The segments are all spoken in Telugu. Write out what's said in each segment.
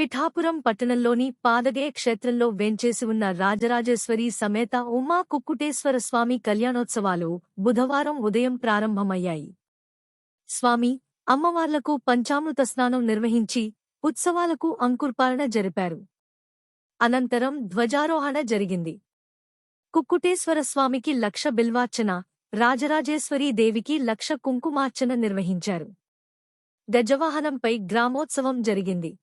పిఠాపురం పట్టణంలోని పాదగే క్షేత్రంలో వేంచేసి ఉన్న రాజరాజేశ్వరి సమేత ఉమా కుక్కుటేశ్వర స్వామి కళ్యాణోత్సవాలు బుధవారం ఉదయం ప్రారంభమయ్యాయి. స్వామి, అమ్మవార్లకు పంచామృత స్నానం నిర్వహించి ఉత్సవాలకు అంకుర్పాలన జరిపారు. అనంతరం ధ్వజారోహణ జరిగింది. కుక్కుటేశ్వర స్వామికి 1,00,000 బిల్వార్చన, రాజరాజేశ్వరీ దేవికి 1,00,000 కుంకుమార్చన నిర్వహించారు. గజవాహనంపై గ్రామోత్సవం జరిగింది.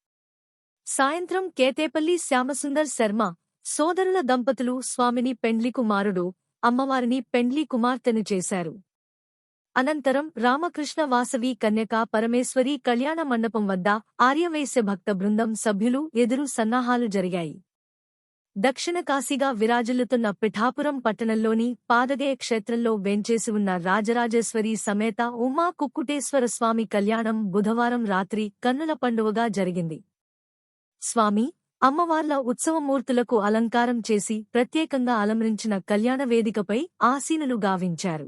సాయంత్రం కేతేపల్లి శ్యామసుందర్ శర్మ సోదరుల దంపతులు స్వామిని పెండ్లి కుమారుడు, అమ్మవారిని పెండ్లి కుమార్తెను చేశారు. అనంతరం రామకృష్ణ వాసవి కన్యకా పరమేశ్వరి కళ్యాణ మండపం వద్ద ఆర్యవైశ్య భక్త బృందం సభ్యులు ఎదురు సన్నాహాలు జరిగాయి. దక్షిణ కాశీగా విరాజిల్లుతున్న పిఠాపురం పట్టణంలోని పాదగే క్షేత్రంలో వేంచేసి ఉన్న రాజరాజేశ్వరి సమేత ఉమా కుక్కుటేశ్వర స్వామి కళ్యాణం బుధవారం రాత్రి కన్నుల పండువగా జరిగింది. స్వామి, అమ్మవార్ల ఉత్సవమూర్తులకు అలంకారం చేసి ప్రత్యేకంగా అలంకరించిన కళ్యాణ వేదికపై ఆసీనులు గావించారు.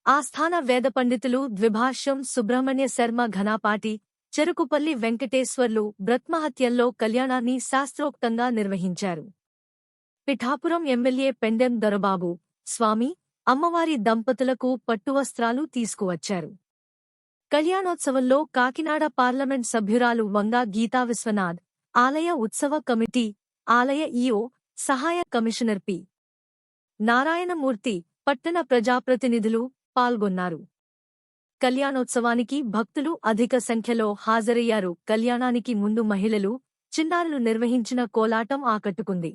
ఆస్థాన వేద పండితులు ద్విభాష్యం సుబ్రహ్మణ్య శర్మ ఘనాపాటి, చెరుకుపల్లి వెంకటేశ్వర్లు బ్రహ్మహత్యంలో కళ్యాణాన్ని శాస్త్రోక్తంగా నిర్వహించారు. పిఠాపురం ఎమ్మెల్యే పెండెం దొరబాబు, స్వామి, అమ్మవారి దంపతులకు పట్టువస్త్రాలు తీసుకువచ్చారు. కళ్యాణోత్సవంలో కాకినాడ పార్లమెంట్ సభ్యురాలు వంగా గీతా విశ్వనాథ్, ఆలయ ఉత్సవ కమిటీ, ఆలయ ఈఓ, సహాయ కమిషనర్ పి. నారాయణమూర్తి, పట్టణ ప్రజాప్రతినిధులు పాల్గొన్నారు. కళ్యాణోత్సవానికి భక్తులు అధిక సంఖ్యలో హాజరయ్యారు. కళ్యాణానికి ముందు మహిళలు, చిన్నారులు నిర్వహించిన కోలాటం ఆకట్టుకుంది.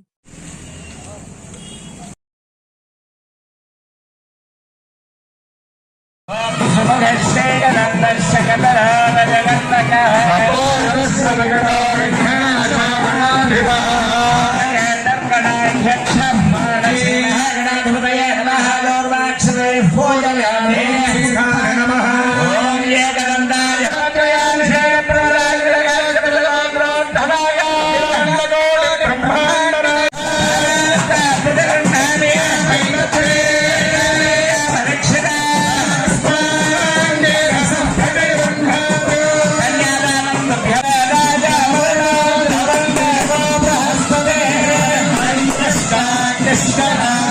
Krishna